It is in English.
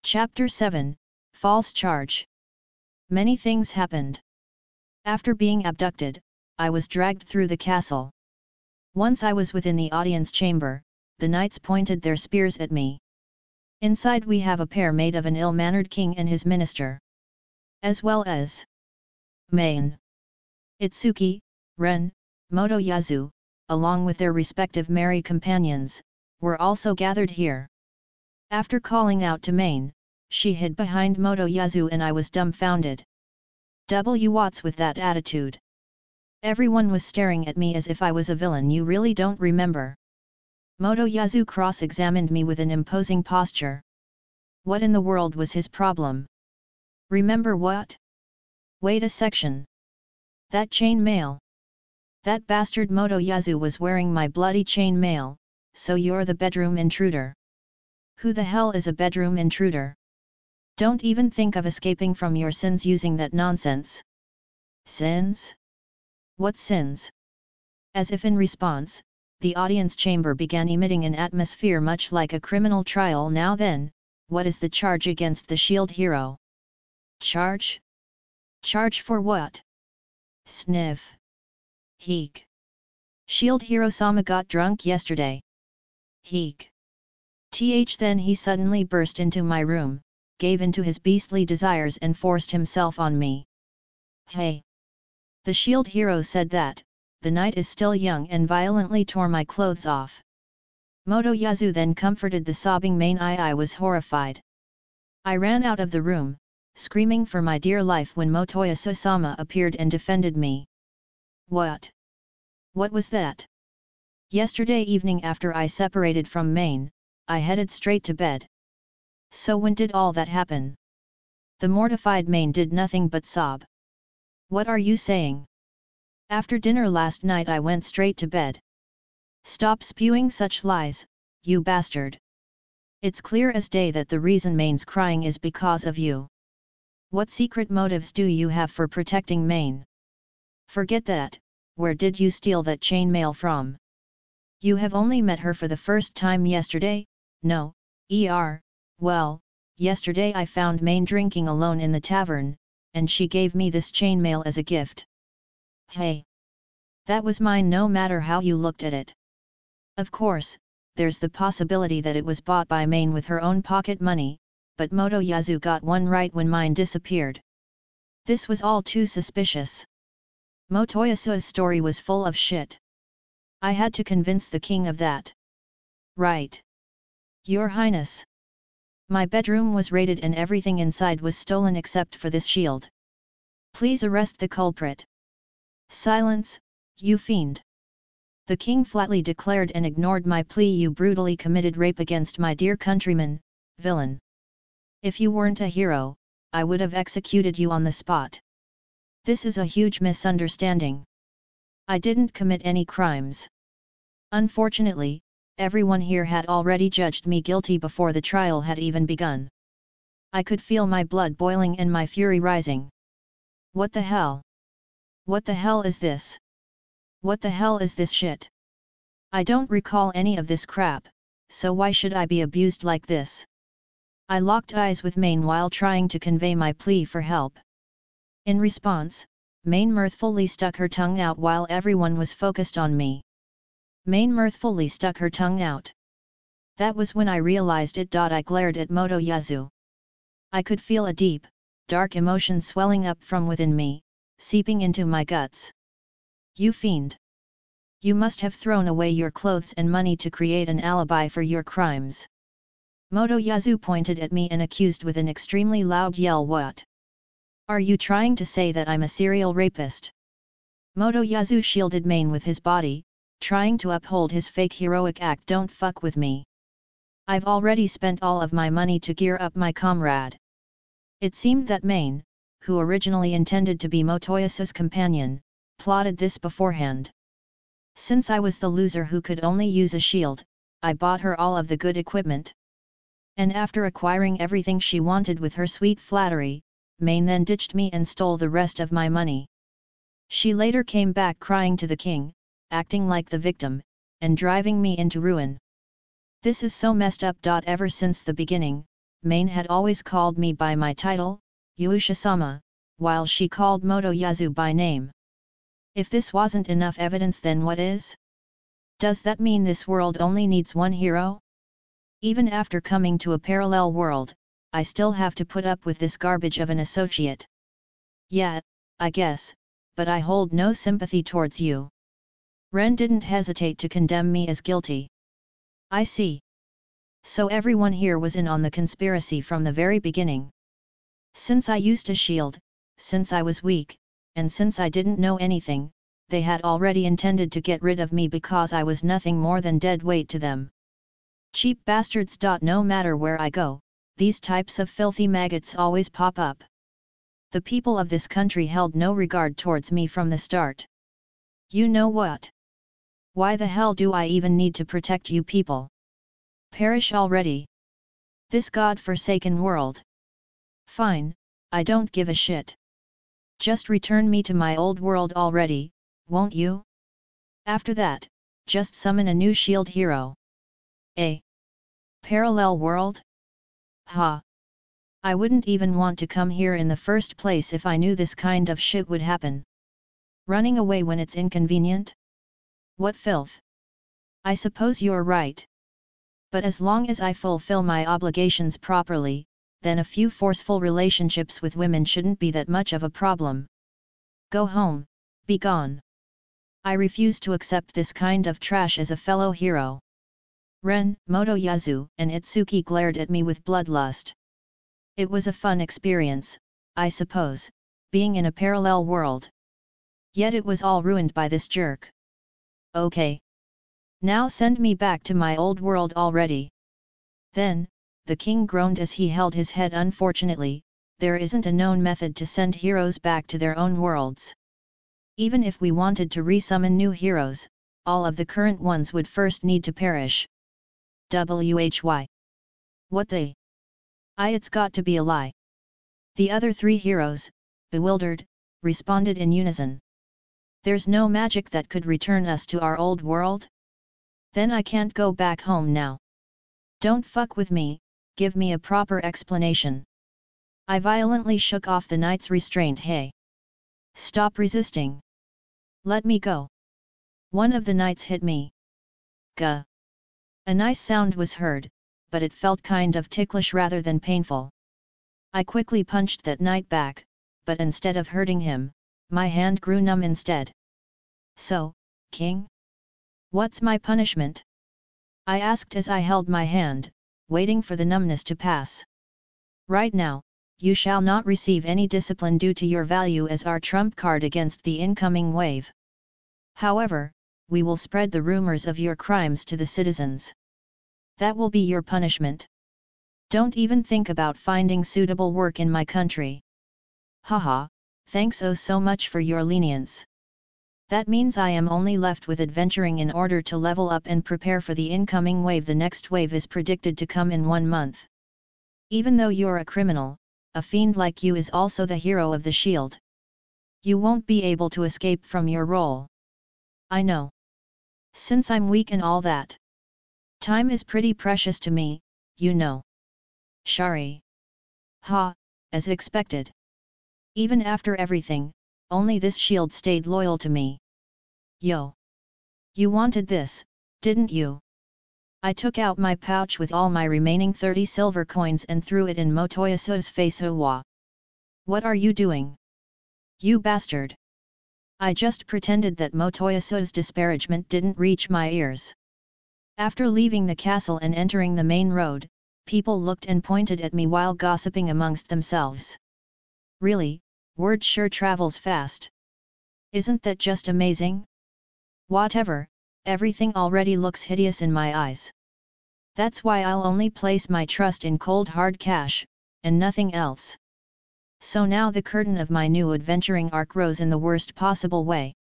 Chapter 7, False Charge. Many things happened. After being abducted, I was dragged through the castle. Once I was within the audience chamber, the knights pointed their spears at me. Inside we have a pair made of an ill-mannered king and his minister, as well as Main, Itsuki, Ren, Motoyasu, along with their respective merry companions, were also gathered here. After calling out to Main, she hid behind Motoyasu and I was dumbfounded. What's with that attitude? Everyone was staring at me as if I was a villain you really don't remember. Motoyasu cross-examined me with an imposing posture. What in the world was his problem? Remember what? Wait a section. That chain mail. That bastard Motoyasu was wearing my bloody chain mail, so you're the bedroom intruder. Who the hell is a bedroom intruder? Don't even think of escaping from your sins using that nonsense. Sins? What sins? As if in response, the audience chamber began emitting an atmosphere much like a criminal trial. Now then, what is the charge against the shield hero? Charge? Charge for what? Sniff. Heek. Shield hero Sama got drunk yesterday. Heek. Then he suddenly burst into my room, gave in to his beastly desires and forced himself on me. Hey! The shield hero said that, the night is still young and violently tore my clothes off. Motoyasu then comforted the sobbing Main. I was horrified. I ran out of the room, screaming for my dear life when Motoyasu-sama appeared and defended me. What? What was that? Yesterday evening after I separated from Main, I headed straight to bed. So when did all that happen? The mortified Main did nothing but sob. What are you saying? After dinner last night I went straight to bed. Stop spewing such lies, you bastard. It's clear as day that the reason Main's crying is because of you. What secret motives do you have for protecting Main? Forget that, where did you steal that chainmail from? You have only met her for the first time yesterday? No, well, yesterday I found Main drinking alone in the tavern, and she gave me this chainmail as a gift. Hey! That was mine no matter how you looked at it. Of course, there's the possibility that it was bought by Main with her own pocket money, but Motoyasu got one right when mine disappeared. This was all too suspicious. Motoyasu's story was full of shit. I had to convince the king of that. Right. Your Highness. My bedroom was raided and everything inside was stolen except for this shield. Please arrest the culprit. Silence, you fiend. The king flatly declared and ignored my plea. You brutally committed rape against my dear countryman, villain. If you weren't a hero, I would have executed you on the spot. This is a huge misunderstanding. I didn't commit any crimes. Unfortunately, everyone here had already judged me guilty before the trial had even begun. I could feel my blood boiling and my fury rising. What the hell? What the hell is this? What the hell is this shit? I don't recall any of this crap, so why should I be abused like this? I locked eyes with Main while trying to convey my plea for help. In response, Main mirthfully stuck her tongue out while everyone was focused on me. Main mirthfully stuck her tongue out. That was when I realized it. I glared at Motoyasu. I could feel a deep, dark emotion swelling up from within me, seeping into my guts. You fiend! You must have thrown away your clothes and money to create an alibi for your crimes. Motoyasu pointed at me and accused with an extremely loud yell. What? Are you trying to say that I'm a serial rapist? Motoyasu shielded Main with his body, trying to uphold his fake heroic act. Don't fuck with me. I've already spent all of my money to gear up my comrade. It seemed that Main, who originally intended to be Motoyasu's companion, plotted this beforehand. Since I was the loser who could only use a shield, I bought her all of the good equipment. And after acquiring everything she wanted with her sweet flattery, Main then ditched me and stole the rest of my money. She later came back crying to the king, acting like the victim, and driving me into ruin. This is so messed up. Ever since the beginning, Main had always called me by my title, Yuusha-sama, while she called Motoyazu by name. If this wasn't enough evidence, then what is? Does that mean this world only needs one hero? Even after coming to a parallel world, I still have to put up with this garbage of an associate. Yeah, I guess, but I hold no sympathy towards you. Ren didn't hesitate to condemn me as guilty. I see. So everyone here was in on the conspiracy from the very beginning. Since I used a shield, since I was weak, and since I didn't know anything, they had already intended to get rid of me because I was nothing more than dead weight to them. Cheap bastards. No matter where I go, these types of filthy maggots always pop up. The people of this country held no regard towards me from the start. You know what? Why the hell do I even need to protect you people? Perish already. This god-forsaken world. Fine, I don't give a shit. Just return me to my old world already, won't you? After that, just summon a new shield hero. A parallel world? Ha! I wouldn't even want to come here in the first place if I knew this kind of shit would happen. Running away when it's inconvenient? What filth! I suppose you're right. But as long as I fulfill my obligations properly, then a few forceful relationships with women shouldn't be that much of a problem. Go home, be gone. I refuse to accept this kind of trash as a fellow hero. Ren, Motoyazu, and Itsuki glared at me with bloodlust. It was a fun experience, I suppose, being in a parallel world. Yet it was all ruined by this jerk. Okay. Now send me back to my old world already. Then, the king groaned as he held his head. Unfortunately, there isn't a known method to send heroes back to their own worlds. Even if we wanted to resummon new heroes, all of the current ones would first need to perish. Why? What the? It's got to be a lie. The other three heroes, bewildered, responded in unison. There's no magic that could return us to our old world? Then I can't go back home now. Don't fuck with me, give me a proper explanation. I violently shook off the knight's restraint. Hey! Stop resisting. Let me go. One of the knights hit me. Gah! A nice sound was heard, but it felt kind of ticklish rather than painful. I quickly punched that knight back, but instead of hurting him, my hand grew numb instead. So, king? What's my punishment? I asked as I held my hand, waiting for the numbness to pass. Right now, you shall not receive any discipline due to your value as our trump card against the incoming wave. However, we will spread the rumors of your crimes to the citizens. That will be your punishment. Don't even think about finding suitable work in my country. Haha, thanks oh so much for your lenience. That means I am only left with adventuring in order to level up and prepare for the incoming wave. The next wave is predicted to come in 1 month. Even though you're a criminal, a fiend like you is also the hero of the shield. You won't be able to escape from your role. I know. Since I'm weak and all that. Time is pretty precious to me, you know. Shari. Ha, as expected. Even after everything, only this shield stayed loyal to me. Yo. You wanted this, didn't you? I took out my pouch with all my remaining 30 silver coins and threw it in Motoyasu's face. Owa. What are you doing? You bastard. I just pretended that Motoyasu's disparagement didn't reach my ears. After leaving the castle and entering the main road, people looked and pointed at me while gossiping amongst themselves. Really, word sure travels fast. Isn't that just amazing? Whatever, everything already looks hideous in my eyes. That's why I'll only place my trust in cold hard cash, and nothing else. So now the curtain of my new adventuring arc rose in the worst possible way.